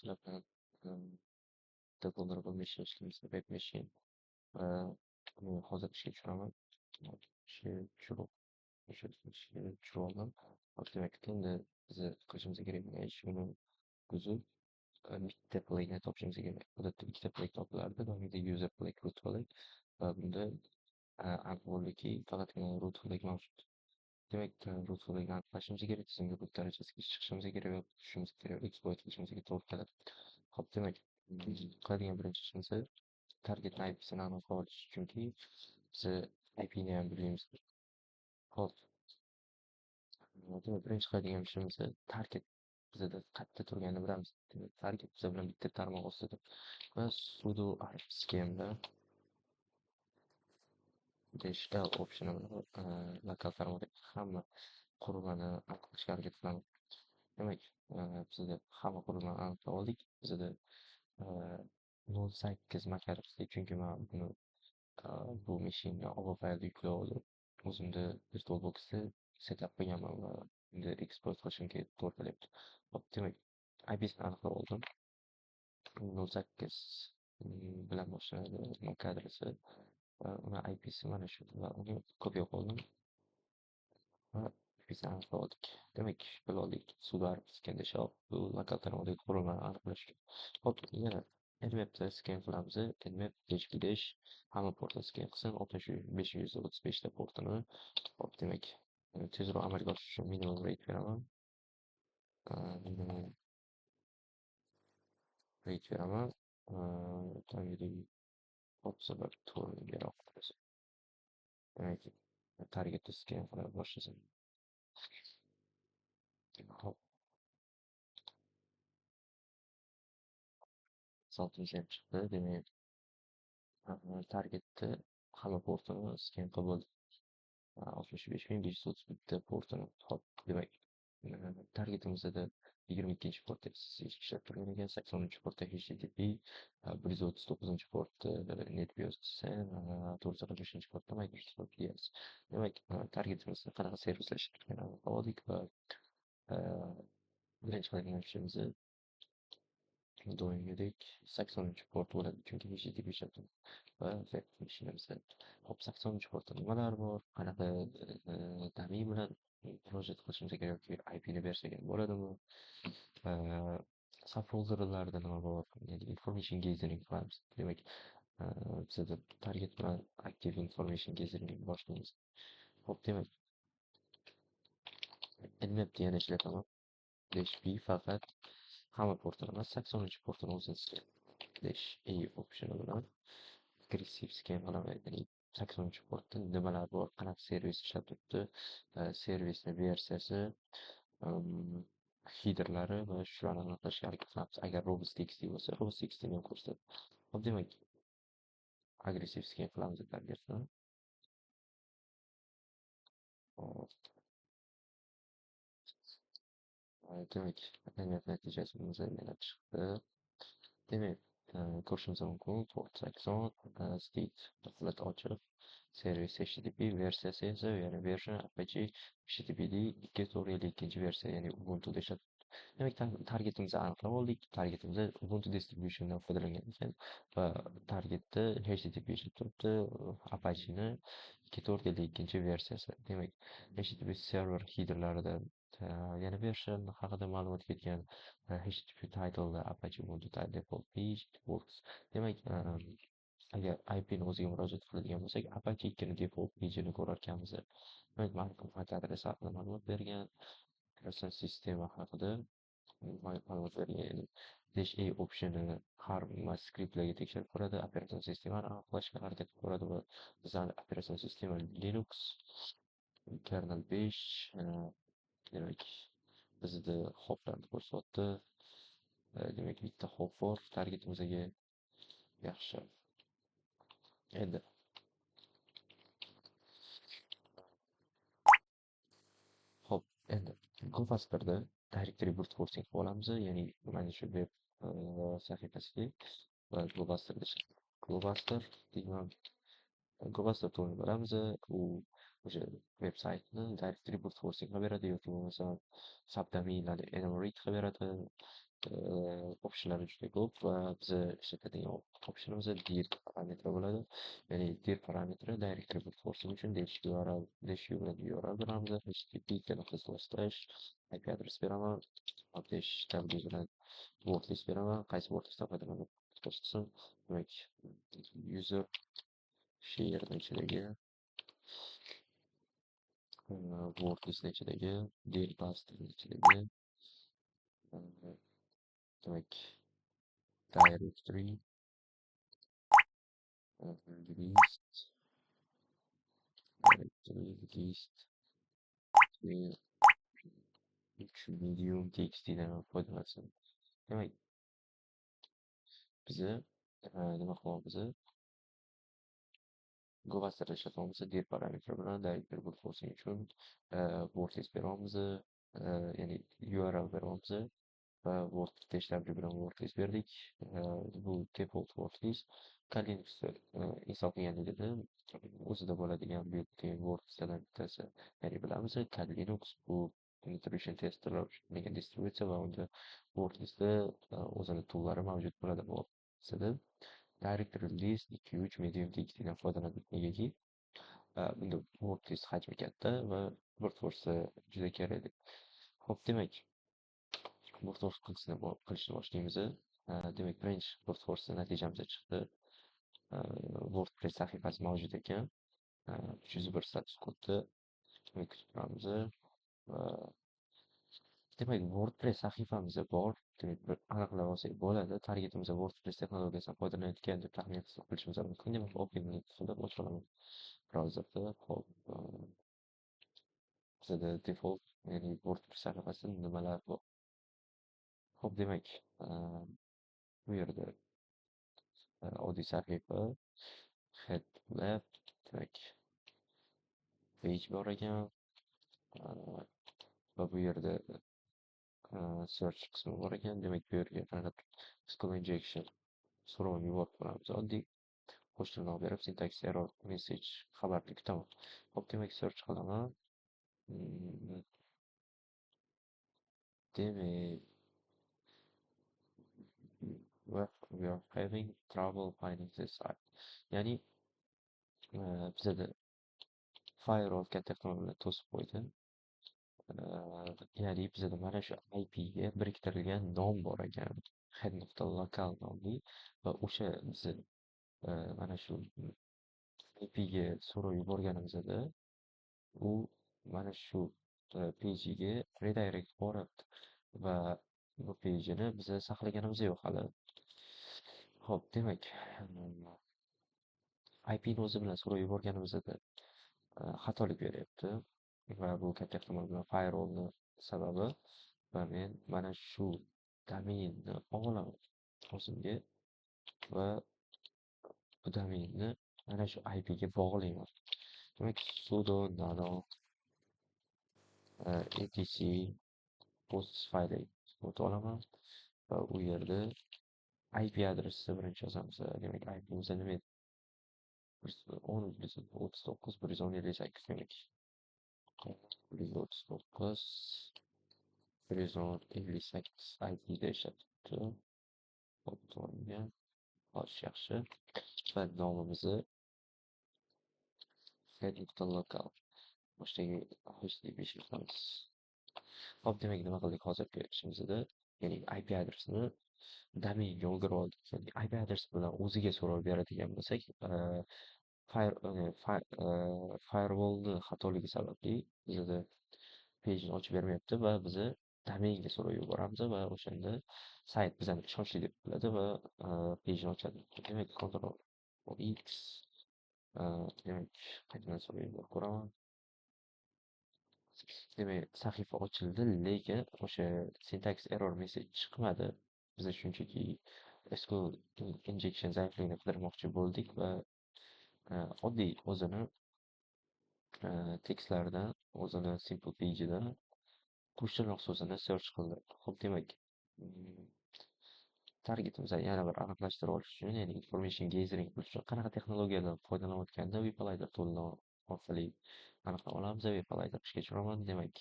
sizlar bilan The Vulnerable Machine ishlaymiz, Web Machine va hozir ishga tushiraman. Ishga tushirib, o'sha ishga tushirib oldim. Demak, endi bizni qilishimiz kerak bo'lgan ish uni buzib, bitta play'ni topishimiz kerak. Odatda ikkita play topilardi, doimgidek user play, root play va bunda aniq bo'ldiki, faqatgina root play mavjud. Demak, root play'ni aniqlashimiz kerak, tizimga boot darajasiga chiqishimiz kerak va tushishimiz kerak, exploit qilishimizga to'g'ri keladi. Hop, demak, qiladigan birinchi ishimiz target IP'sini aniqlab olish, chunki biz IP'ni ham bilmaymiz. Hop, demak, birinchi qiladigan ishimiz target bizda qayerda turganini bilamiz. Demak, target biz bilan bitta tarmoq ostida va sudo apt schema -l optioni bilan lokal tarmoqdagi hamma qurilmani aniqlashga harakat qilamiz. Demak, bizda hamma qurilmani aniqlab oldik. Bizda 08 MHz, chunki men buni bu mashinga OBA faylni yuklab olib, o'zimda VirtualBox'da setup qilganman va endi export qilishimga to'g'ri kelyapti. Hop, demak, IP'sini aniqlab oldim. 08 bilan boshlanadi MAC adresi va uni IP'si mana shu va uni kopiya qildim va IP'sini aniqlab oldik. Demak, bilib oldik, sudo apt scan shell bu lokal tarmoqdagi qurilmani aniqlash. Hop, yana nmapda scan qilamiz. Nmap -dash hamma portni scan qilsin, 535 ta portini. Hop, demak, tezroq amalga oshish uchun minimum rate beraman. Minimum rate beraman. Doimgidek observer toolni beryapmiz. Demak, targetni scan qila boshlasin. Hop, 6 chiqdi. Demak, targetni hamma portini scan qilib bo'ldi. 65531 ta portini. Hop, demak, targetimizda 22-portda SSH ishlab turgan ekan, 80-portda HTTP, 139-portda NetBIOS, 445-portda Microsoft DS. Demak, targetimizni qanaqa servislar ishlab turganini oldik va birinchi qiladigan ishimiz doimgidek 80-port bo'ladi, chunki HTTP ishlab turibdi va web mashinamiz. Hop, 80-portda nimalar bor, qanaqa domain bilan murojaat qilishimiz kerak yoki IP'ni bersak ham bo'ladimi? Subfolderlarda nima bor? Ya'ni information gathering qilamiz. Demak, bizda target bilan active information gathering boshlaymiz. Hop, demak, nmapni yana ishlataman. -b faqat hamma portini emas, 80-portini o'zini -a optioni bilan aggressive scan qilaman. Ya'ni 80-portda nimalar bor, qanaqa servis ishlab turibdi, servisni versiyasi, headerlari va shularni aniqlashga harakat qilamiz. Agar robots.txt bo'lsa, robots.txt ni ham ko'rsatadi. Hop, demak, aggressive scan qilamiz targetni. Demak, natijasi mana chiqdi. Demak, ko'rishimiz mumkin, port 80, state flat ochiq, servis HTTP versiyasi esa, ya'ni version Apache HTTPD 2.52 versiya, ya'ni Ubuntuda ishlab. Demak, targetimizni aniqlab oldik. Targetimiz Ubuntu distributiondan foydalangan ekan va targetda HTTP ishlab turibdi, Apache'ni 2.52versiyasi. Demak, HTTP server headerlarida yana version haqida ma'lumot ketgan. HTTP title Apache Ubuntu default page works. Demak, agar IP'ni o'ziga murojaat qiladigan bo'lsak, Apache 2 default page'ini ko'rar ekanmiz. Demak, MAC adresi haqida ma'lumot bergan, operasion sistema haqida ma'lumot bergan. -a optioni har skriptlarga tekshirib ko'radi, operasion sistemani aniqlashga harakat qilib ko'radi va bizning operasion sistema Linux, kernel 5, demak, bizda hoplarni ko'rsatdi. Demak, bitta hop bor targetimizga. Yaxshi. Endi hop, endi GoFaster'da directory brute forcing qilib olamiz. Ya'ni mana shu web sahifasiga va GoFaster degan GoFaster toolni bilamiz. U o'sha veb saytni directory brute forcing qilib beradi yoki bo'lmasa subdomainlarni enumerate qilib beradi. optionlari juda ko'p va biza ishlatadigan optionimiz dir parametri bo'ladi. Ya'ni dir parametri directory brute forcing uchun dash URL bilan URL beramiz, http IP adres beraman, dash w bilan word list beraman, qaysi word listdan foydalanib ko'rsatsam, demak user share ichidagi word list ichidagi dir bus ichidagi demak directory list list ve 3 medium txt'den foydalansin. Demak, biza nima qilamiz? Govastar ishlatamiz dir parametri bilan directory brute forcing uchun word list beramiz, ya'ni URL beramiz va word dash w bilan word list berdik. Bu default word list. Linux install qilganligida o'zida bo'ladigan built-in word listadan bittasi. Ya'ni bilamiz, Linux bu intrusion tester degan distributsiya va unda word listi o'zini tool'lari mavjud bo'ladi bu opsiyada. Directory list 2-3 medium txt'dan foydalandik. Negaki, bunda word list hajmi katta va brute force juda kerak. Xo'p, demak, brute force qilishni boshlaymiz. Demak, birinchi brute force natijamiz chiqdi. WordPress sahifasi mavjud ekan. 301 status kodda kutib turamiz. Demak, WordPress sahifamizda bor. Demak, bir aniqlab olsak bo'ladi. Targetimiz WordPress texnologiyasidan foydalanayotgan deb taxmin qilishimiz mumkin. Demak, open'ni qilib ochiraman brauzerda. Hop, bizada default, ya'ni WordPress sahifasida nimalar bor? Hop, demak, bu yerda oddiy sahifa, head left, demak, page bor ekan va bu yerda search qismi bor ekan. Demak, bu yerga faqat SQL injection so'rovini yuborib qo'yamiz. Oddiy qo'shtirnoq berib syntax error message xabarni kutaman. Hop, demak, search qilaman. Demak, we are having trouble finding this site. Ya'ni bizada firewall katta ehtimol to'sib qo'ydi. Ya'ni bizada mana shu IPga biriktirilgan nom bor ekan, head.local nomli va o'sha biz mana shu IPga so'rov yuborganimizda u mana shu page'iga redirect boradi va bu page'ini biz saqlaganimiz yo'q hali. Xo'p, demak, IPni o'zi bilan so'rov yuborganimizda xatolik beryapti va bu katta ehtimol bilan firewallni sababi va men mana shu domenni olaman o'zimga va bu domenni mana shu IPga bog'layman. Demak, sudo nano etc post fayli olaman va u yerda IP adresini birinchi yozamiz. Demak, IPimiz nima edi? 10.39 158 demak. 139 158 IPda ishlatibdi. Hop, to'g'ri. Hozir yaxshi. Va nomimizni head.local boshidagi hostdb ishlatamiz. Hop, demak, nima qildik hozirgi ishimizda? Ya'ni IP adresini domenga o'girib oldik. Ya'ni IP adresi bilan o'ziga so'rov beradigan bo'lsak, firewallni xatoligi sababli bizda pejni ochib bermayapti va biz domenga so'rov yuboramiz va o'shanda sayt bizani ishonchli deb biladi va pejni ochadi. Demak, Ctrl X demak, qaytadan so'rov yuborib ko'raman. Demak, sahifa ochildi, lekin o'sha syntax error message chiqmadi. Biz shunchaki SQL injection zaifligini qidirmoqchi bo'ldik va oddiy o'zini tekstlaridan, o'zini simple page'idan qo'shtirnoq so'zini search qildi. Xo'p, demak, targetimizni yana bir aniqlashtirib olish uchun, ya'ni information gathering qilish uchun qanaqa texnologiyadan foydalanayotganida WebAlider tool'ni orqali aniqlab olamiz. WebAlider ishga tushiraman. Demak,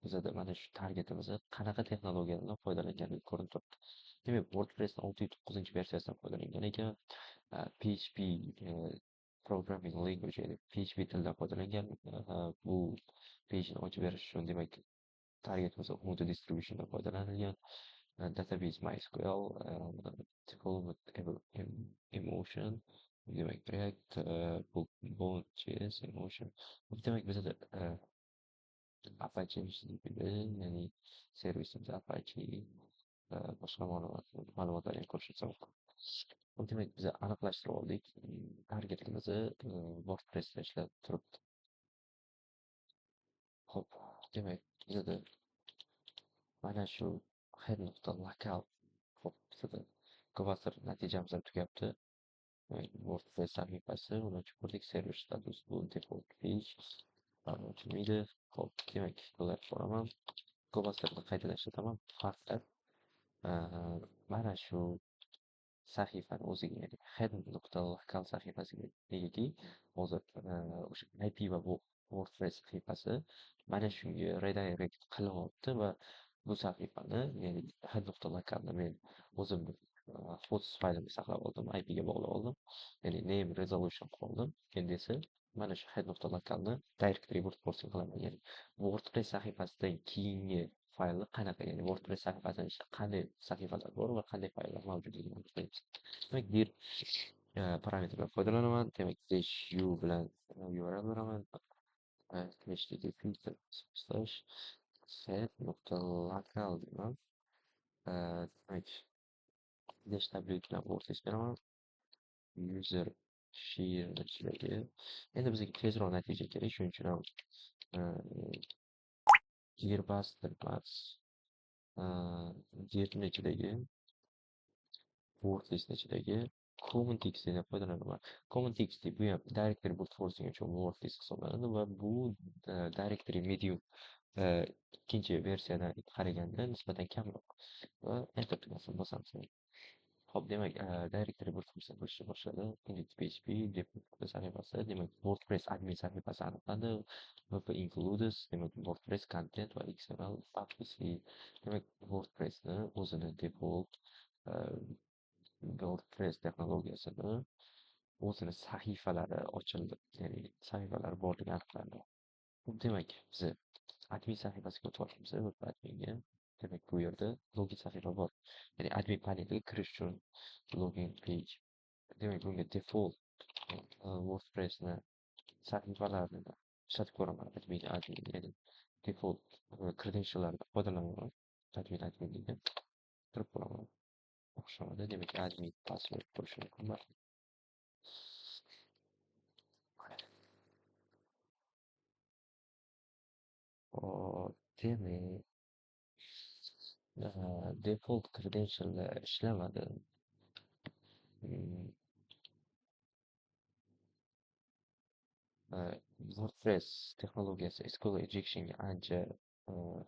bizada mana shu targetimizni qanaqa texnologiyalardan foydalanganligi ko'rinib turibdi. Demak, WordPressning 6.9 versiyasidan foydalangan ekan. PHP programming language, ya'ni PHP tilidan foydalangan. Bu pejni ochib berish uchun demak targetimiz Ubuntu distributiondan foydalanilgan. Database MySQL, development Emotion, demek React, Bone.js, Emotion. Demek bizada Apache HTTP'de, ya'ni servisimiz Apache, boshqa ma'lumotlarni ko'rishimiz mumkin. Demak, biz aniqlashtirib oldik. Targetimizni WordPressda ishlab turibdi. Xo'p, demak, bizada mana shu head.local bizada Gvasr natijamiz ham tugabdi. WordPress sahifasi, uni ochib ko'rdik. Server status bu default page. Ochilmaydi. Xo'p, demak, bular ko'raman. Gvasrni qaytadan ishlataman. Faqat mana shu sahifani o'ziga, ya'ni head.local sahifasiga negaki hozir o'sha IP va bu WordPress sahifasi mana shunga redirect qilyapti va bu sahifani, ya'ni head.localni men o'zimni host faylimni saqlab oldim, IP ga bog'lab oldim, ya'ni name resolution qildim. Endi esa mana shu head.localni directory brute qilaman, ya'ni WordPress sahifasidan keyingi faylni qanaqa, ya'ni WordPress sahifasida qanday sahifalar bor va qanday fayllar mavjudligini aniqlaymiz. Demak, dir parametrdan foydalanaman. Demak, -u bilan URL beraman. http set.local deyman. Demak, -w bilan workspace beraman. User share ichidagi. Endi bizga tezroq natija kerak, shuning uchun ham Gearbustr emas, dirni ichidagi WordPress ichidagi Common TXTdan foydalanaman. Common TXT bu ham directory brute forcing uchun WordPress hisoblanadi va bu directory medium ikkinchi versiyadan qaraganda nisbatan kamroq. Va enter tugmasini bosamiz. Xo'p, demak, directory brute force bo'lishni boshladi. Index PHP deb sahifasi, demak, WordPress admin sahifasi aniqlandi. WP includes, demak, WordPress content va XML publicly. Demak, WordPressni o'zini default WordPress texnologiyasini o'zini sahifalari ochildi, ya'ni sahifalar borligi aniqlandi. Demak, biz admin sahifasiga o'tyapmiz. Adminga, demak, bu yerda login sahifa bor. Ya'ni admin paneliga kirish uchun login page. Demak, bunga default WordPressni sahifalarini ishlatib ko'raman. Admin, ya'ni default credentiallardan foydalanaman. Adminga kirib ko'raman. O'xshamadi, demak, admin password qo'yish mumkin. Demek, default credential'lar ishlamadi. WordPress texnologiyasi SQL injection'ga ancha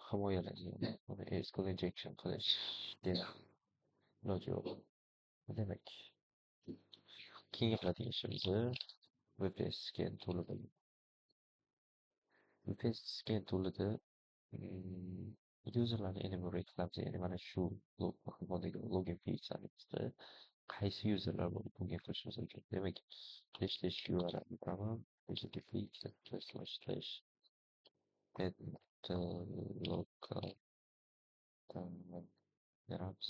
himoyalangan. Buni SQL injection qilishga iloji yo'q. Demak, keyin qiladigan ishimiz VPS Scan tool'ida. VPS Scan tool'ida userlarni enumerate qilamiz, ya'ni mana shu login page sahifasida qaysi userlar login qilishimiz mumkin. Demak, /URL beraman. http://head.local beramiz.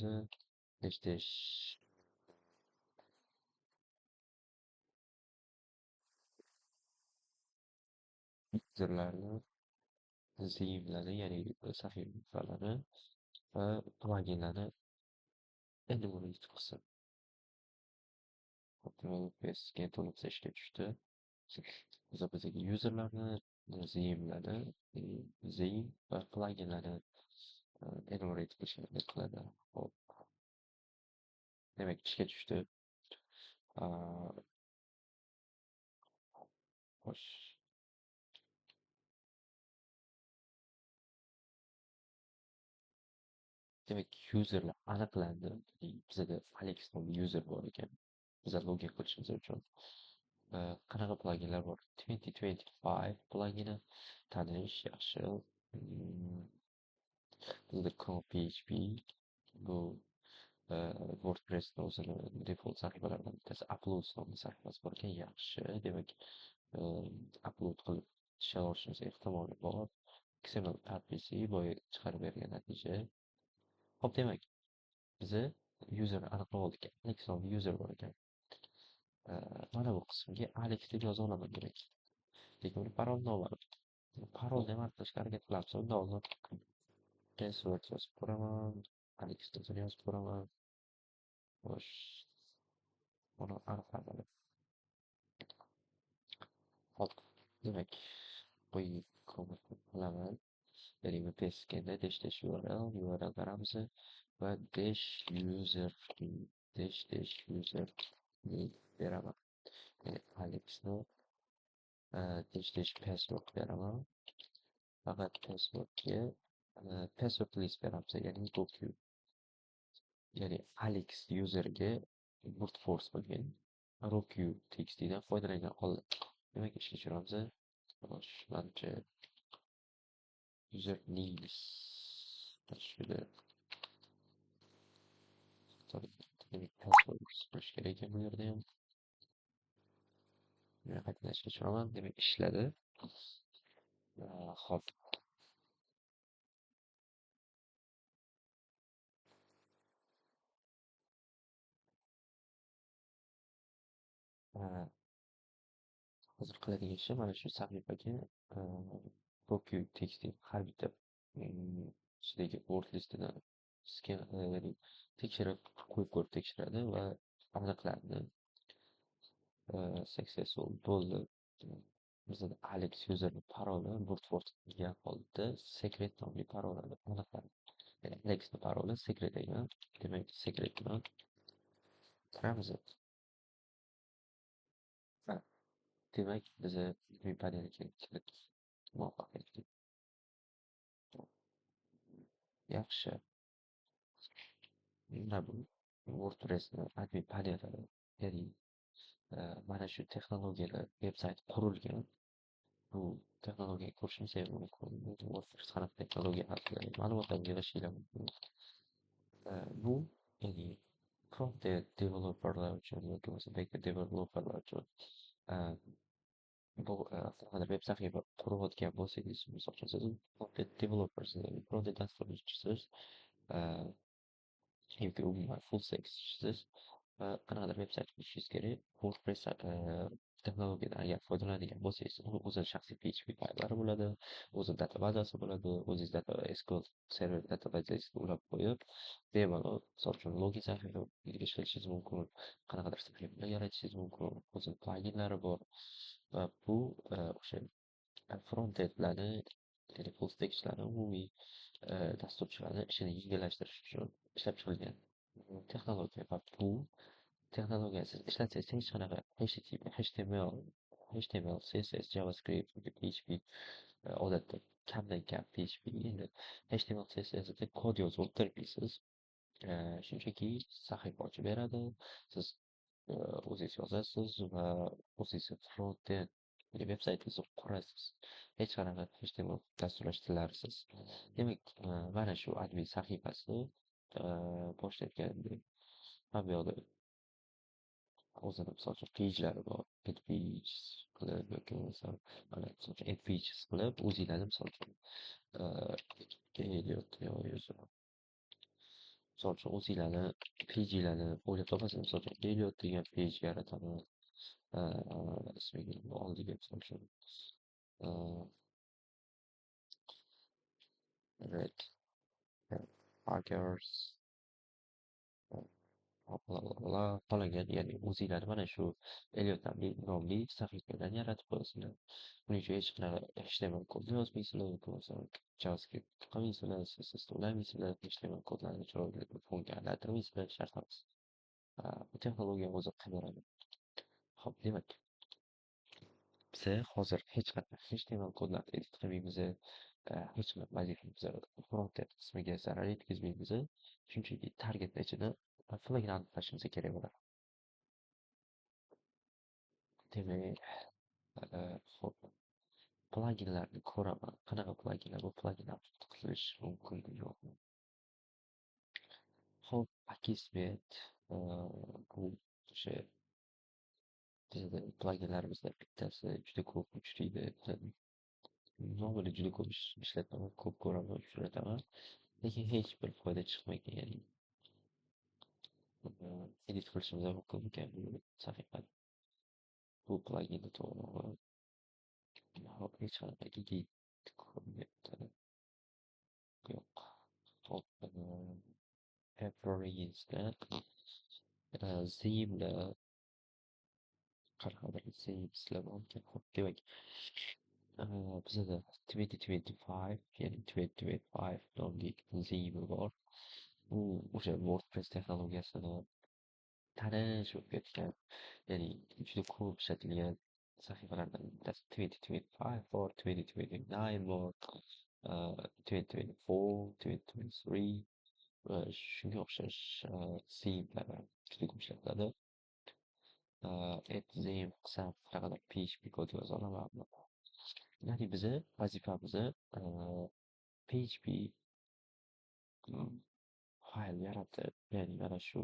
userlarni theme'larni, ya'ni sahifalarni va pluginlarni enumerate qilsin. VPSga to'liq ishga tushdi. Bizga userlarni, theme va pluginlarni enumerate qilishni qiladi. Hop. Demak, ishga tushdi. Xo'sh. Demak, userlar aniqlandi. Bizda Alex nomli user bor ekan. Biz login qilishimiz uchun qanaqa pluginlar bor? 2025 plugini tanish, yaxshi. mm, bizda Chrome PHP bu WordPress'ni o'zini default sahifalaridan bittasi Uploads nomli sahifasi bor ekan, yaxshi. Demak, upload qilib ishlay olishimiz ehtimoli bor. XML podpisi boya chiqarib bergan natija. Xo'p, demak, biza user aniqlab oldik. Alex nomli user bor ekan. Mana bu qismga Alex deb yoza olaman demak. Lekin uni parol noma'lum. Parolni ham aniqlashga harakat qilamiz. Unda oldin password yozib ko'raman. Alex deb yozib ko'raman. Xo'sh, buni aniqladi. Hop, demak, qo'yib qilaman. Ya'ni VPS scan'da dash URL beramiz va dash user beraman. Ya'ni Alexni dash password beraman. Faqat passwordga password list beramiz. Ya'ni docu. Ya'ni Alex userga brute force bo'lgan roku txtdan foydalangan holda. Demak, ishga tushiramiz. Xo'sh, manimcha user names tashkili demak password qo'yish kerak ekan bu yerda ham. Qaytadan ishga tushiraman. Demak, ishladi. Hop, hozir qiladigan ishim mana shu sahifaga roku txt har bitta ichidagi word listidan ya'ni tekshirib qo'yib ko'rib tekshiradi va aniqlarni successful bo'ldi. Bizada Alex userning paroli brute degan holda secret nomli parolani aniqladi. Ya'ni Alexning paroli secret ekan. Demak, secret bilan kiramiz. Va demak, biza ilmiy panelga kirib muvaffaqiyatli. Yaxshi. Mana bu WordPressni admin paneli. Ya'ni mana shu texnologiyalar veb-sayt qurilgan. Bu texnologiyaga ko'rishingiz mumkin. WordPress qanaqa texnologiya haqida ma'lumotlar yig'ishinglar mumkin. Bu ya'ni front-end developerlar uchun yoki bo'lmasa back-end developerlar uchun bu qanaqadir veb sahifa qurayotgan bo'lsangiz, misol uchun siz front-end developersiz, front-end dasturchisiz, yoki umuman full stack ishchisiz va qanaqadir veb-sayt qurishingiz kerak. WordPress texnologiyadan agar foydalanadigan bo'lsangiz, uni o'zini shaxsiy PHP faylari bo'ladi, o'zi databazasi bo'ladi, o'zingiz SQL server databazasiga ulab qo'yib, bemalol, misol uchun login sahifa ishlashingiz mumkin, qanaqadir sahifalar yaratishingiz mumkin, o'zini plaginlari bor va bu o'sha front-endlarni, ya'ni full stackchilarni umumiy dasturchilarni ishini yengillashtirish uchun ishlab chiqilgan texnologiya va bu texnologiyani siz ishlatsangiz hech qanaqa HTML, CSS, JavaScript yoki PHP odatda kamdan kam PHP endi HTML, CSSda kod yozib o'tirmaysiz. Shunchaki sahifa ochib beradi. Siz o'zingiz yozasiz va o'zingiz front-end veb-saytingizni qurasiz. Hech qanaqa HTML dasturlash tillarisiz. Demak, mana shu admin sahifasi boshida aytganimdek, mana bu yoqda o'zini misol uchun pejlari bor. Add pages qilib yoki bo'lmasa mana misol uchun add pages qilib o'zinglarni misol uchun Elliot yozaman. Misol uchun o'zinglarni pejinglarni o'ylab topasiz. Misol uchun Elliot degan pej yarataman. Ismiga oldiga misol uchun red Hackers qolagan, ya'ni o'zinglar mana shu Elliot nomli sahifadan yaratib qo'yasizlar. Buning uchun hech qanaqa HTML kodni yozmaysizlar yoki bo'lmasa JavaScript qilmaysizlar, CSS qo'llamaysizlar, HTML kodlarni chiroyli fonga aylantirmaysizlar, shart emas. Bu texnologiya o'zi qidiradi. Xo'p, demak, biza hozir hech qanaqa HTML kodlarni edit qilmaymiz, hech qanaqa vazifamiz front-end qismiga zarar yetkazmaymiz. Shunchaki targetni ichida flagni aniqlashimiz kerak bo'ladi. Demak, xo'p, Pluginlarni ko'raman. Qanaqa pluginlar, bu pluginlar qilish mumkinmi, yo'qmi? Hop, Akismet, bu o'sha bizda pluginlarimizdan bittasi juda ko'p uchraydi. Nomini juda ko'p ishlataman, ko'p ko'raman, uchrataman. Lekin hech bir foyda chiqmagan, ya'ni edit qilishimiz ham mumkin ekan bu sahifani. Bu pluginni to'g'ri hop, hech qanaqa edit ko'ryapti. Yo'q. Hop, Apple Zimda qanaqa bir Zim sizlar olgan. Hop, demak, bizada 2025, ya'ni 2025 nomli Zimi bor. Bu o'sha WordPress texnologiyasini tanish bo'lib ketgan, ya'ni juda ko'p ishlatilgan sahifalardan bittasi 2025 bor, 2029 bor, 2024, 2023 va shunga o'xshash themlar juda ko'p ishlatiladi. Theme qilsam qanaqadir PHP kod yoza olaman. Ya'ni bizni vazifamiz PHP fayl yaratib, ya'ni mana shu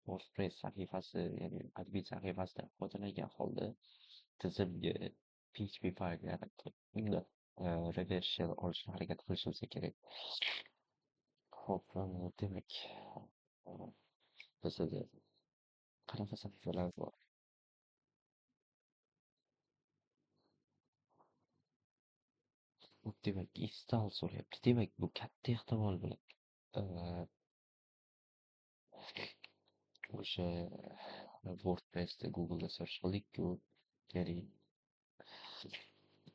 WordPress sahifasi, ya'ni admin sahifasidan foydalangan holda tizimga PHP fayl yaratib, unda reverse olishga harakat qilishimiz kerak. Hop, demak, bizda qanaqa sahifalar bor? Demak, install so'rayapti. Demak, bu katta ehtimol bilan o'sha WordPressda Google'da search qildik-ku, ya'ni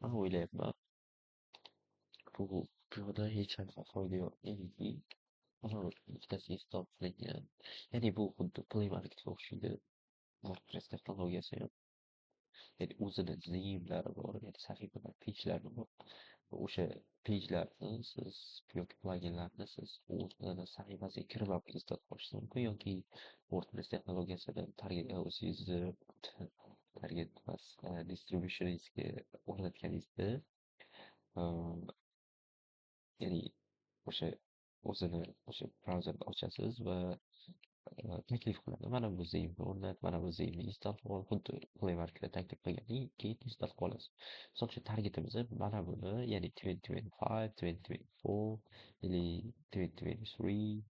men o'ylayapman, bu yoqda hech qanaqa foyda yo'q. Negaki, ular ikkitasi install qilingan. Ya'ni bu xuddi Play Marketga o'xshaydi. WordPress texnologiyasi ham. Ya'ni o'zini zimlari bor, ya'ni sahifalar, pejlari bor. O'sha pejlarni siz yoki pluginlarni siz o'zini sahifasiga kirib ham install qilishingiz mumkin yoki WordPress texnologiyasidan o'zingizni target emas, distributioningizga o'rnatganingizda, ya'ni o'sha o'zini o'sha brauzerni ochasiz va taklif qiladi. Mana bu zimni o'rnat, mana bu zimni install qil, xuddi Play Marketda taklif qilgandan keyin install qilib olasiz. Misol uchun targetimiz mana buni, ya'ni 2025, 2024, или 2023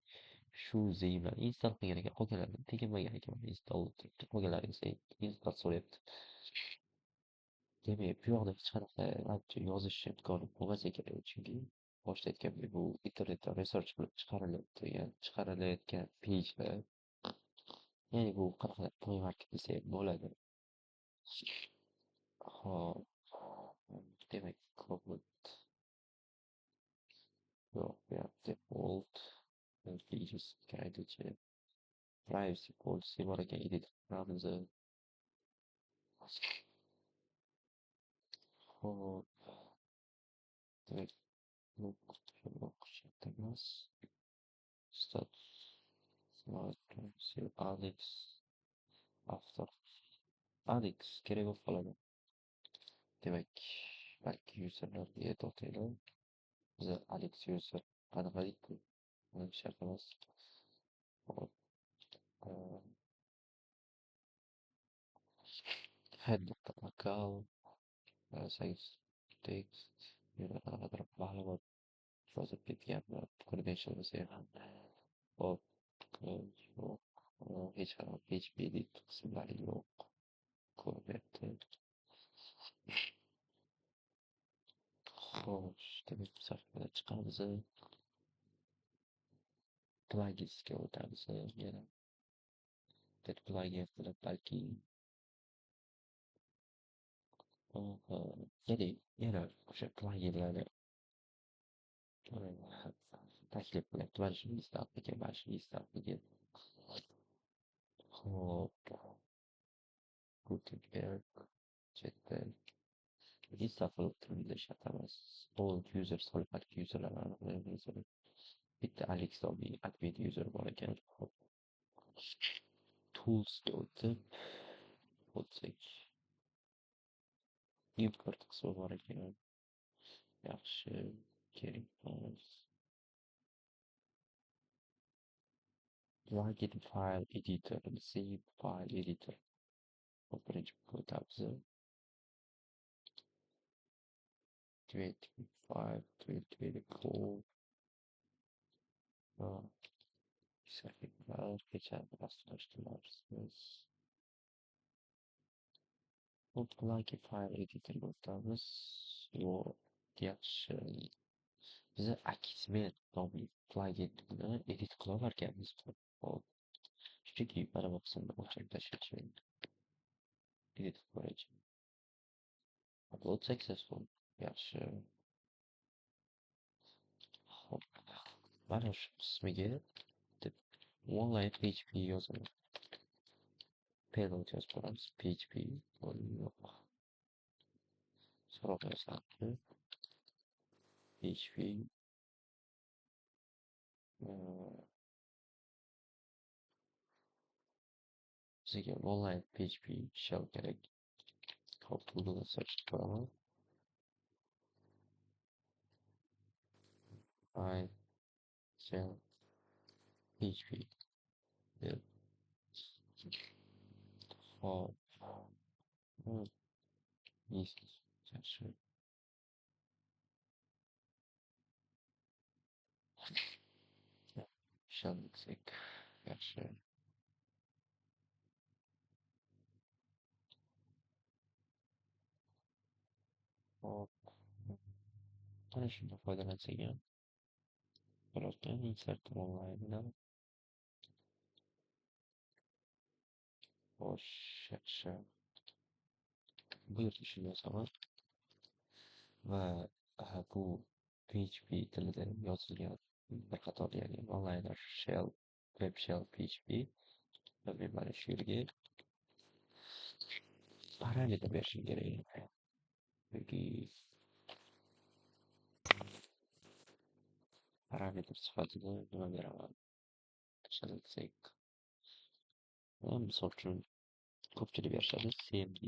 shu zimlarni install qilgan ekan, qolganlarini teginmagan ekan. Install turibdi, qolganlarini esa install so'rayapti. Demak, bu yoqda hech qanaqa yozish imkoni bo'lmasa kerak, chunki boshida aytganimdek, bu internetdan research qilib chiqarilayotgan pejlar, ya'ni bu qanaqadir Play Market desa ham bo'ladi. Hop, demak, Cobalt yo'q, bu yoq default pages guide'gacha privacy policy bor ekan, edit qilamiz. Hop, demak, bu yo'q, emas. Status, smart, save Alex, after Alex kerak bo'lib qoladi. Demak, balki userlarga e'totlaydi. Biz Alex user qanaqalikku? Buni shart emas. Hop, head.local, size text, yana qanaqadir ma'lumot yozib ketganmi, credentials ham. Hop, yo'q, hech qanaqa PHP edit qismlari yo'q. Ko'ryapti. Xo'sh, demak, bu sahifadan chiqamiz. Pluginsga o'tamiz yana. Get plugin qilib balki ya'ni yana o'sha pluginlarni taklif qilyapti. Mana shuni install qilgan, mana shuni install qilgan. Hop, Gutenberg, Jetpack install qilib turibdi, shart emas. All users qilib balki userlarni aniqlaymiz. Bitta Alex nomli admin user bor ekan. Hop, Toolsga o'tib o'tsak, import qismi bor ekan. yaxshi, kerak emas. Plugin file editor, zip file editor. Bu birinchi o'tamiz. 25, 2024. Sahiflar, rastlashtiramiz. Bu plugin file editorga o'tamiz. Yaxshi. Biza Akismet nomli pluginni edit qila olarkanmiz. Hop. Shunchaki mana bu qismni o'chirib tashlashni edit qilib ko'raychi. Upload successful. Yaxshi. Hop. Mana shu qismiga deb online PHP yozaman. Payload yozib qo'yamiz. PHP yo'q. So'roq yozamiz. PHP bizga online PHP shell kerak. Hop, Google'da search qilaman. I shell PHP deb hop. Есть. Yaxshi. Shell desak. Yaxshi. Hop. Mana shundan foydalansak ham. Birozdan insert online'dan. Xo'sh, yaxshi. Bu yerga shuni yozaman. Va bu PHP tilida yozilgan bir qator, ya'ni onliner shell, web shell PHP. Va men mana shu yerga parametr berishim kerak. Yoki parametr sifatida nima beraman? Qilsak, misol uchun ko'pchilik berishadi CMD.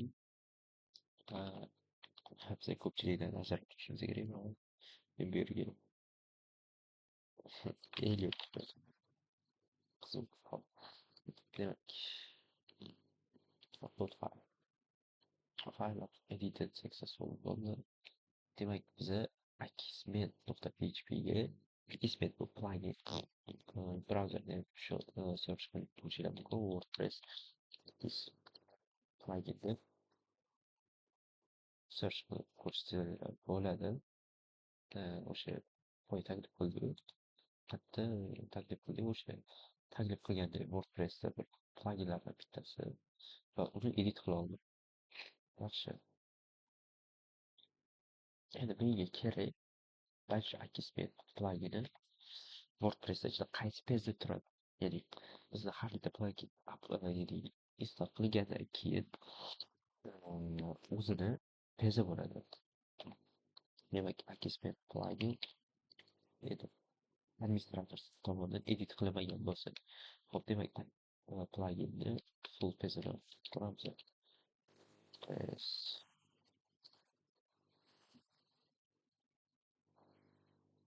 Hepsi ko'pchilikdan nazarda tutishimiz kerak. Men bu yerga Elliot qiziq. Hop. Demak, upload file. File edited successful bo'ldi. Demak, biza akismet.php ga Akismet bu plugin brauzerda shu search qilib ko'rishingiz mumkin. WordPress pluginni search qilib ko'rsangiz bo'ladi. O'sha taklif qildik. Hatto taklif qildik, o'sha taklif qilganda WordPressda bir pluginlardan bittasi va uni edit qila oldim. Yaxshi. Endi menga kerak mana shu Akismet plugini WordPressda ichida qaysi pejda turadi. Ya'ni bizni har bitta plugin install qilgandan keyin o'zini peji bo'ladi. Demak, Akismet plugin edi. Administrator tomonidan edit qilinmagan bo'lsa, hop, demak, pluginni full pejini quramiz.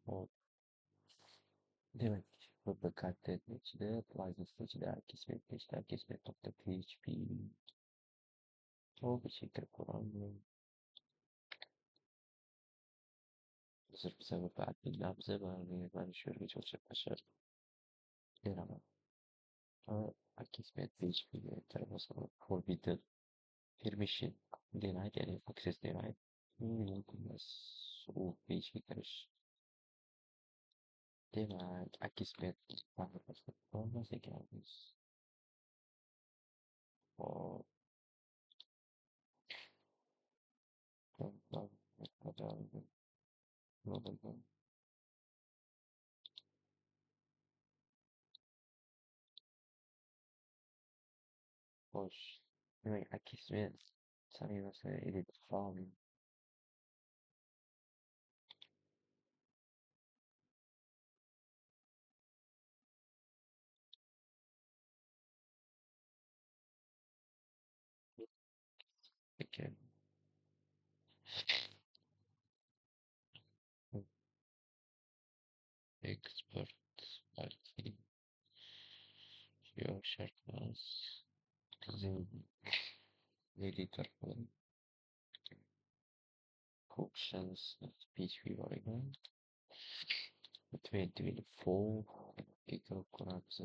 Hop. Demak, bu kontentni ichida, pluginsni ichida akismet.php hop, ichiga kirib ko'ramiz. Hozir biza bu adminlarimiz mana shu yergacha o'chirib tashlab beraman. Akismet PHPga kirib bosaman. Forbidden permission denied, ya'ni access denied. Mumkin emas u pejga kirish. Demak, Akismet bo'lmas ekanmiz. Hop. Xo'sh, demak, Akismet samimasi edit qila olmayman. Ekan. Bizim editor falan. Options PHP var ekan. 2024 ga kirib ko'ramiz.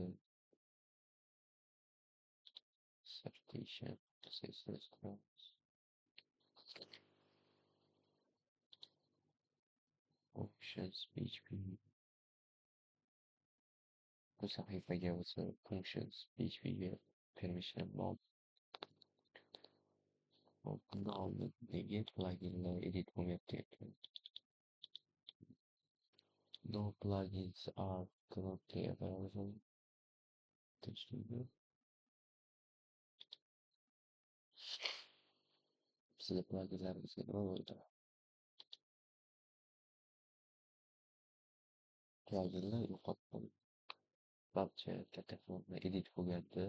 Certification CSS options PHP. Bu sahifaga o'zi functions PHP ga permission bor. Bundan oldin nega pluginlar edit bo'lmayapti ekan? No plugins are currently available. Tinchlikmi? Sizlar pluginlaringizga nima bo'ldi? Pluginlar yo'qolib qoldi. Barcha kataloglar edit bo'lganda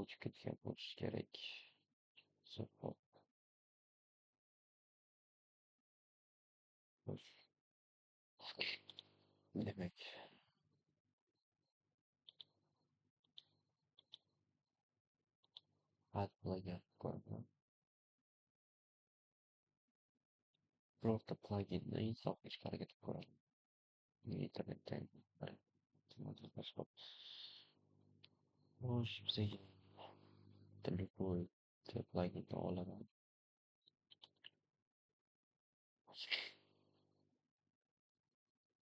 o'chib ketgan bo'lishi kerak. Support. Demak, add plugin ko'raman. Birorta pluginni install qilishga harakat qilib ko'raman. Internetdan xo'sh, bizga любой pluginni olaman.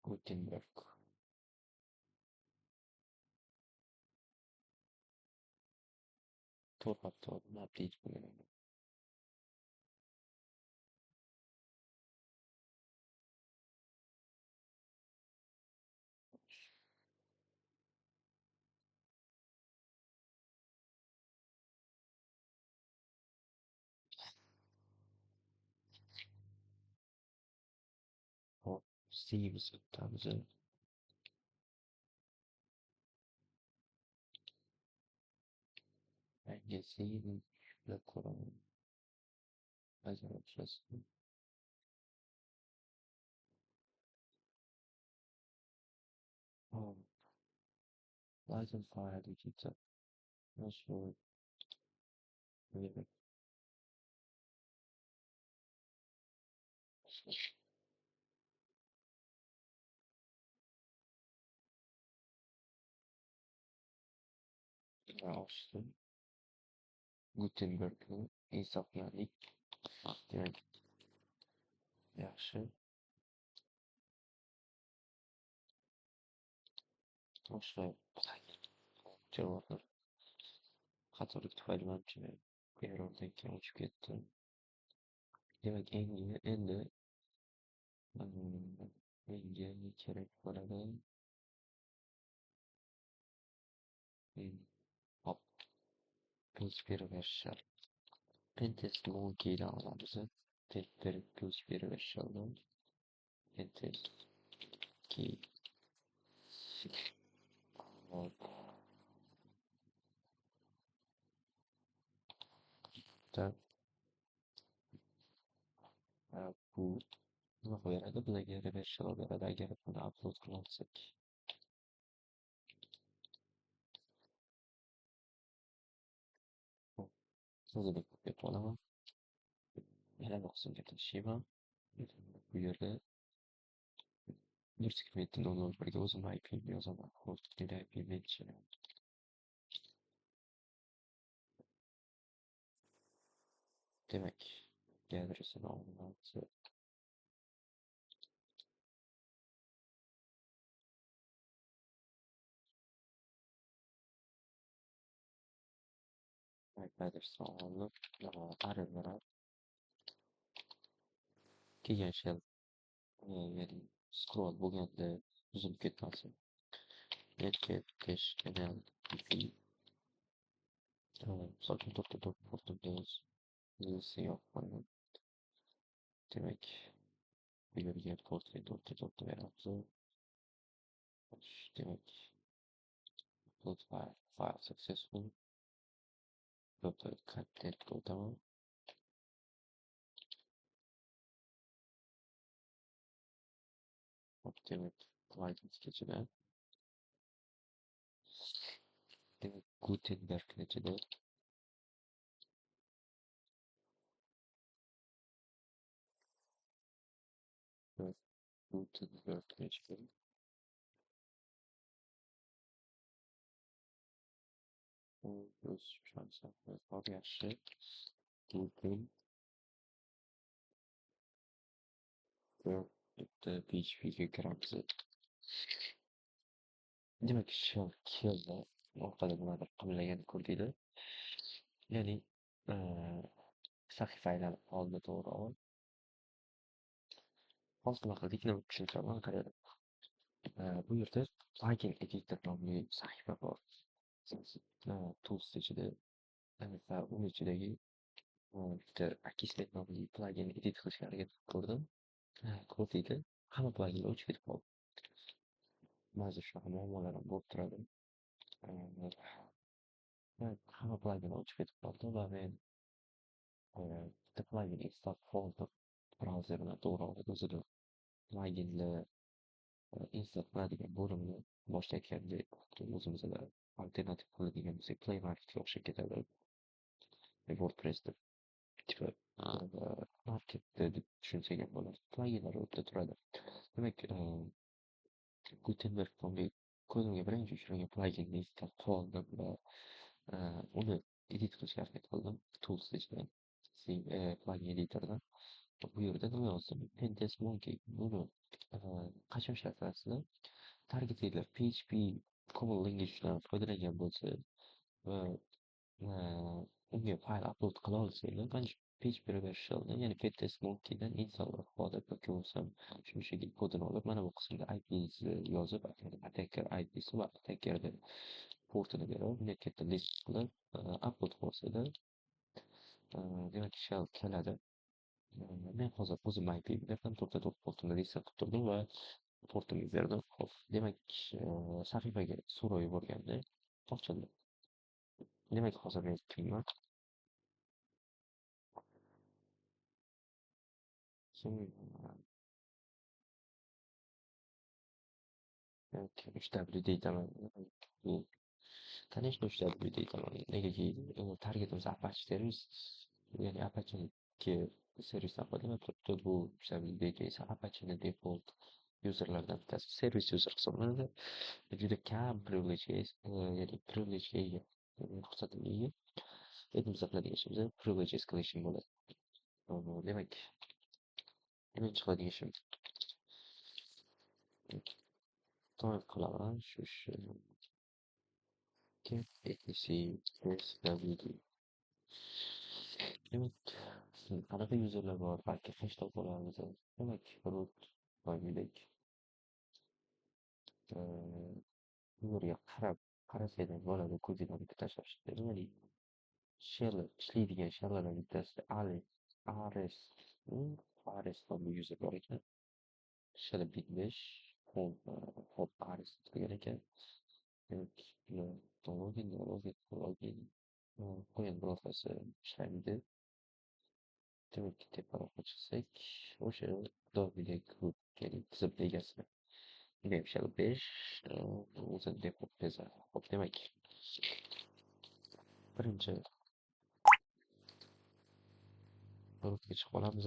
Gutenberg. To'g'ri update bo'lgan. Hop, Steve's o'tamiz. Yangi Steve yuklab ko'raman. Agar o'xshasa. License file digital. Not sure. Maybe. Açtım. Gutenberg'ni installadik. Demak, yaxshi. Boshqa javoblar xatolik tufayli manimcha errordan keyin o'chib ketdi. Demak, endi menga kerak bo'ladi. Hop, PHP version. Pentest monkey'dan olamiz. PHP version'dan Pentest key. Bu nima beradi? Bizga reversion beradi agar buni upload qilsak. O'zini deb olaman. Yana qismga tashlayman. Bu yerda bir segmentni 001 ga o'zim IP'ni yozaman. Xo'p, IP mention. Demak, adresini olaman. Adresini olib, array beradi. Keyin shell ya'ni scroll bo'lganda uzilib ketmasin. HTML sokin to'xtatib portimiz yo'qman. Demak, bu yerga portga to'xtatib beramiz. Demak, upload file successful. Upload content o'taman. Demak, plugins ichida. Demak, Gutenbergni ichida va Gutenbergni ichida u o'z ishonchim bor yaxshi. Google bitta PHPga kiramiz. Demak, shell keldi. Orqada nimadir qimirlaganini ko'rdinglar. Ya'ni, sahifa aylanib qoldi to'g'ri. Hozir nima qildik, nima tushuntiraman, qarang. Bu yerda plugin editor nomli sahifa bor. Tools ichida va uni ichidagi bitta Akismet nomli plugin edit qilishga harakat qildim. Ko'rdinglar, hamma pluginlar o'chib ketib qoldi. Ba'zi shunaqa muammolar ham bo'lib turadi. Hamma pluginlar o'chib ketib qoldi va men bitta plugin install qildim. Brauzerni to'g'ri olib o'zida pluginlar install qiladigan bo'limni boshida aytgandek, o'zimizda alternativ qiladigan bo'lsak, Play Marketga o'xshab ketadi. WordPressda tipi marketda deb tushunsak ham bo'ladi. Pluginlar o'ta turadi. Demak, Gutenberg nomli ko'zimga birinchi uchragan pluginni install qildim va uni edit qilishga harakat qildim. Tools ichidan, plugin editordan. Bu yerda nima yozdim? Pentest Monkey. Buni qachon ishlatasizlar? Targetinglar PHP Common Language'dan foydalangan bo'lsa va unga fayl upload qila olsanglar, mana shu PHP Reversal'ni, ya'ni Pentest Monkey'dan install qilib ko'rsam, shunchaki kodini olib, mana bu qismda IP'ni yozib, attacker IP'si va attackerni portini berib, bunga katta list qilib upload qilsanglar, demak shell keladi. Men hozir o'zim IP berdim, to'rtta portimni reset qilib turdim va portimni berdim. Xo'p, demak, sahifaga so'rov yuborganda ochildi. Demak, hozir men kimman? UchW deytaman. Bu конечно UchW deytaman. Negaki targetimiz Apache servis, ya'ni Apache'niki servisdan foydalanib turibdi. Bu UchW esa Apache'ni default userlardan bittasi, servis user hisoblanadi. Juda kam ya'ni privilege'ga ega, ruxsatga ega. Endi biz qiladigan ishimiz privilege escalation bo'ladi. Demak, birinchi qiladigan ishim doim qilaman shu get etc swd. Demak, qanaqa yuzerlar bor, balki hashtag bo'lamiz. Demak, root foydalik yuzerga qarasanglar bo'ladi, ko'zinglarni bitta tashlashdi. Ya'ni shell ishlaydigan shellardan bittasi Ares nomli yuzer bor ekan. Shell bitmish hop Ares degan ekan. Demak, login qo'yin birortasi ishlaydi. Demak, teparoqqa chiqsak, o'sha dominik group, ya'ni tizim egasi. Demak, shell 5 o'zini deb bezadi. Hop, demak, birinchi rootga chiqib olamiz.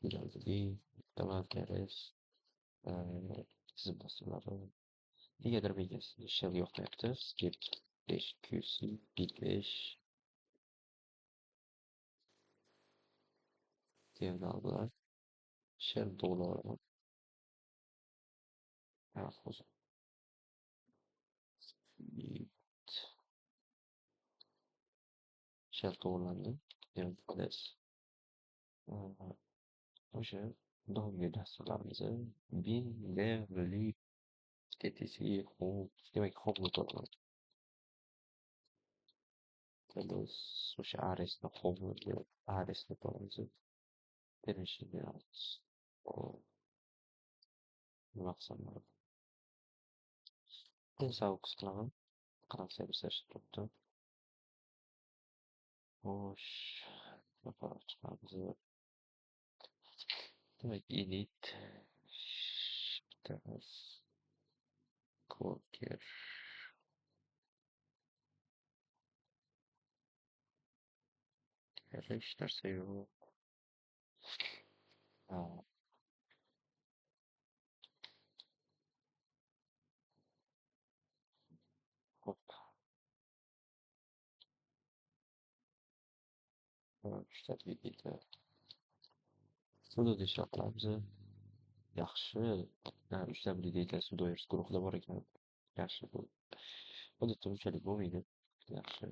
Ares tizim dasturlari. Negadir menga shell yoqmayapti. Skip 5qc bit5 terminal bilan shell to'g'ri. Hozir shell to'g'rilandi. Demak, biz o'sha doimgi dasturlarimizni bin, dev, lib, etc, home, demak home'ni to'g'riladi. Biz o'sha Aresni home'ga Aresni to'g'rilamiz. Birinchi beramiz. Nima qilsam bo'ladi? Savob qilaman. Qarang, turibdi. Xo'sh, yuqoriga chiqamiz. Demak, edit bittamiz. Cocker hech narsa yo'q. Ha, hop, shtat Vipita. Hudud ishlatamiz. Yaxshi. Ha, 3 data sudoers guruhida bor ekan. Yaxshi bu. Odatda unchalik bo'lmaydi. Yaxshi.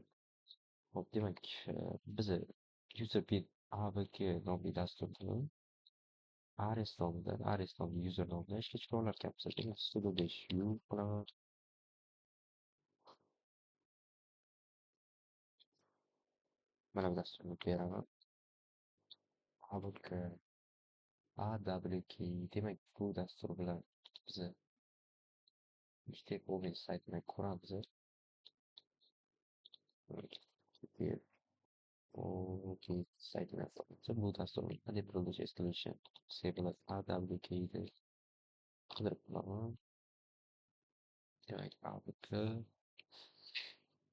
Hop, demak, biza userbin abk nomli dasturni Ares nomidan, Ares nomli user nomidan ishga tushira olarkanmiz. Demak, sudo dash u qilaman. Mana bu dasturni beraman. Abk awk demak, bu dastur bilan biza Step Open saytini quramiz. Okey, saytini quramiz. Bu dasturning qanday privilege escalation disable awk ni qidirib qilaman. Demak, awk.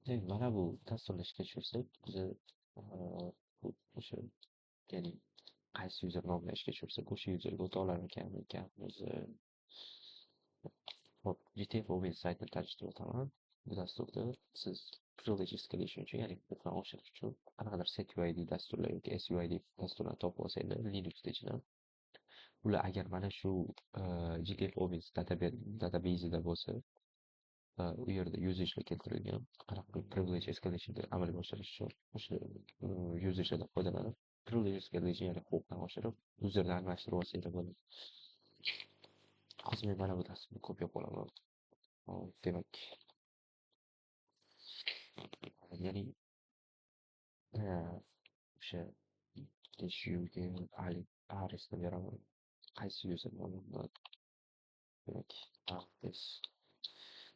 Demak, mana bu dasturni ishga tushirsak, biza o'sha ya'ni qaysi user nomidan ishga tushirsak, o'sha userga o'ta olar ekanmiz. Hop, GTF Open saytini tanishtirib o'taman. Bu dasturda siz privilege escalation uchun, ya'ni huquqni oshirish uchun qanaqadir setuid dasturlar yoki suid dasturlarni topib olsanglar Linuxda ichidan, ular agar mana shu GTF Open database-ida bo'lsa, u yerda usage keltirilgan qanaqa qilib privilege escalation'ni amalga oshirish uchun o'sha usage'dan foydalanib privilege escalation, ya'ni huquqni oshirib userni almashtirib olsanglar bo'ladi. Hozir men mana bu dasturni kopiya qilaman. Demak, ya'ni o'sha shuga Aresni beraman. Qaysi user nomini demak, Ares.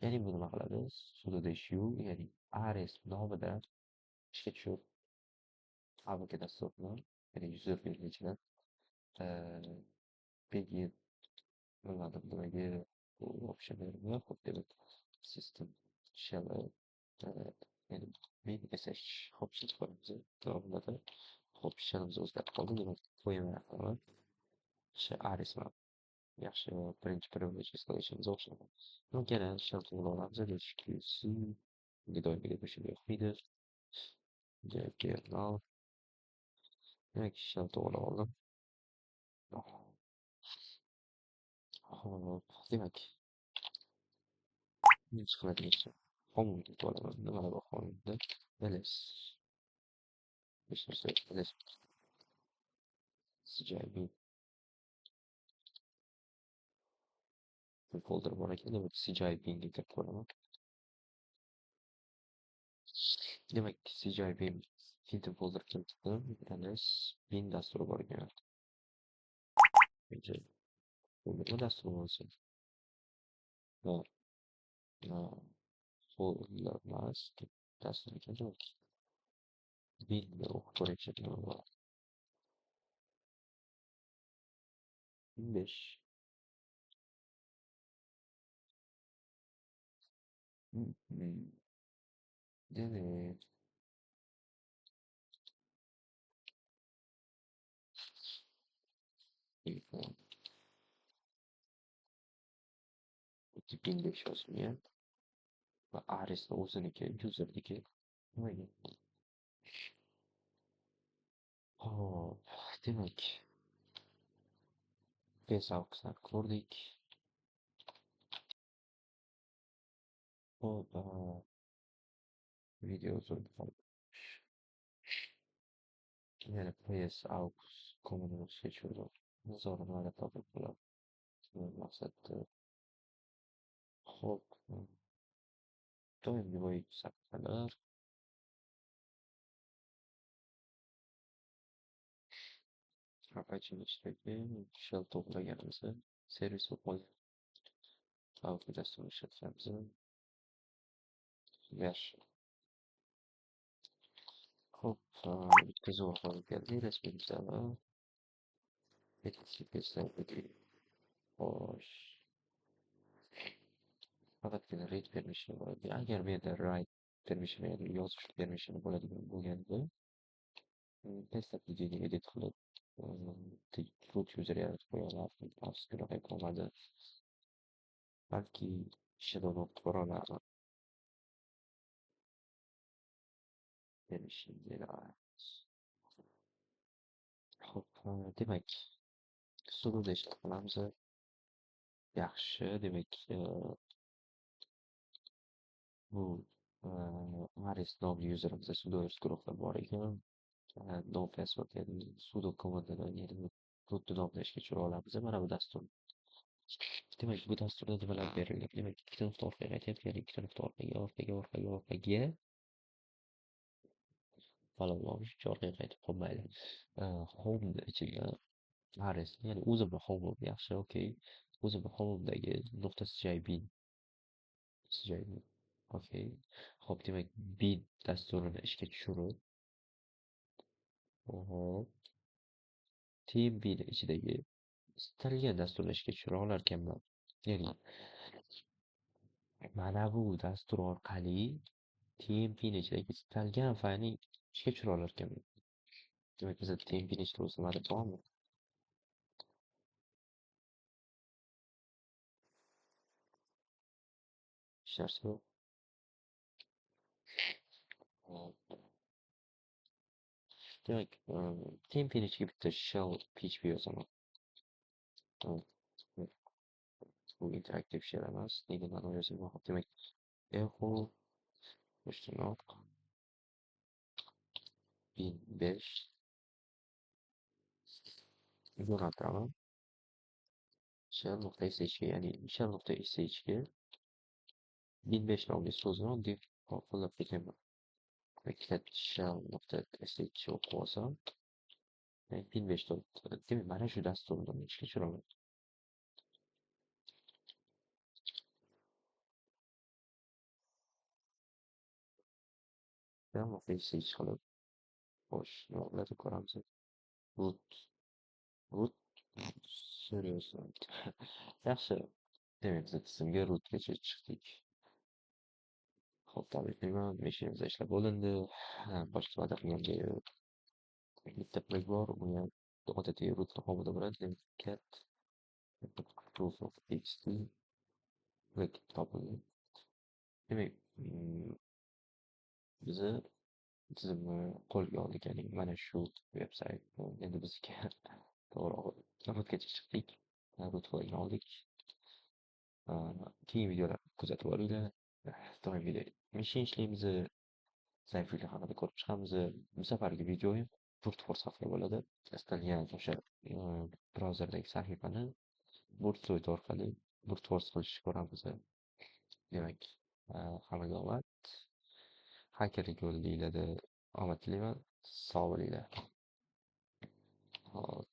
Ya'ni bu nima qiladi? Sudo dash u, ya'ni Ares nomidan ishga tushib, AWK dasturini, ya'ni user ichidan begin nimadir nimaga bu optionlarni hop demak, system shell ya'ni min sh hop shell qo'yamiz. Davomida hop shellimiz o'zgarib qoldi. Demak, qo'yaman qilaman. O'sha Ares bilan yaxshi birinchi privilege escalation'imiz o'xshagan. Demak, yana shell to'g'ri olamiz. HQC bunga doimiga qo'shib yoqmaydi. Kernel. Demak, shell to'g'ri oldim. Hop, demak, birinchi qiladigan ish qonunga olaman. Nimalar bor qonunda? ls hech narsa yo'q. ls cjb folder bor ekan. Demak, cjb ga kirib qo'yaman. Demak, cjb filter folder kiritdim. ls bin dasturi bor ekan. Bu nima dastur bo'lsa? Ha, ha, folder emas, dastur ekan. Demak, binni o'qib ko'raylik. 5. Demek, telefon 2005 yozilgan va Aresni o'ziniki, userniki. Nimaga? Hop, demak, Bezaux'dan ko'rdik. Hop, video uzun qoldi. Yana Bezaux kommunikasiya tushirdim. Nazoratni topib qilib, shu maqsadda. Hop, doimgi bo'yicha sahifalar. Apache ishidagi shell to'plaganimizni servis o'qilgan. Avg dasturini ishlatganmiz. Yaxshi. Hop, bitkizuv olib keldik. Rasmiy imzoli. HTTP'dagi xo'sh. Faqatgina read permission bo'ladi. Agar menda write permission, ya'ni yozish permission bo'ladigan bo'lganda Dastlab videoni edit qilib, root user yaratib qo'ya olardim. Afsuski qilmadi. Balki ishidan o'qib ko'ra olardim. Xo'p, demak, sudada ishlab qolamiz. Yaxshi, demak, bu Aris nomli yuzerimiz sudo guruhda bor ekan. No password ya'ni sudo komandadan ya'ni root nomli ishga tushira olamiz. Mana bu dastur. Demak, bu dasturda nimalar berilgan? Demak, ikkita nuqta orqaga aytyapti, ya'ni ikkita nuqta orqaga falonlov shuncha orqaga qaytib qolmaydi. Home ichiga Aris, ya'ni o'zimni home'im yaxshi, okey. O'zimni home'imdagi nuqta CJB, okey. Xo'p, demak, bin dasturini ishga tushirib, hop, TMBni ichidagi istalgan dasturni ishga tushira olarkanman. Ya'ni mana bu dastur orqali TMPni ichidagi istalgan faylni ishga tushira olarkanman. Demak, bizda TMPni ichida o'zi nimada bormi? Hech narsa yo'q. Demak, TMPni ichiga bitta shell PHP yozaman. Bu interaktiv shell emas. Nega mana yozaman? Demak, echo qo'shtirnoq bin 5 jo'natiraman. Shell.shga, ya'ni shell.shga bin 5 nomli so'zni oddiy qo'llab ketaman. Cat shell.sh o'qib olsam, bin 5 demak, mana shu dasturni ishga tushiraman. Shell.sh qilib, xo'sh, nimalarni ko'ramiz? Root, root, seriously. Yaxshi. Demak, biz tizimga rootgacha chiqdik. Xo'p, tabriklayman, mashinamiz ishlab bo'lindi. Boshqa va'da qilganga yo'q. Bitta plug bor, uni ham odatiy root homida bo'ladi. Demak, cat proof of txt plug topildi. Demak, bizni tizimni qo'lga oldik, ya'ni mana shu veb-sayt. Endi bizga to'g'ri rootgacha chiqdik. Root qo'lga oldik. Keyin videolarni kuzatib boringlar. Doimgidek machine ishlaymiz. Zaifliklar haqida ko'rib chiqamiz. Bu safargi videoyim brute force haqida bo'ladi. Istalgan o'sha brauzerdagi sahifani brute orqali brute force qilishni ko'ramiz. Demak, hammaga omad. Hakerlik yo'lida omad tilayman. Sog' bo'linglar. Hop.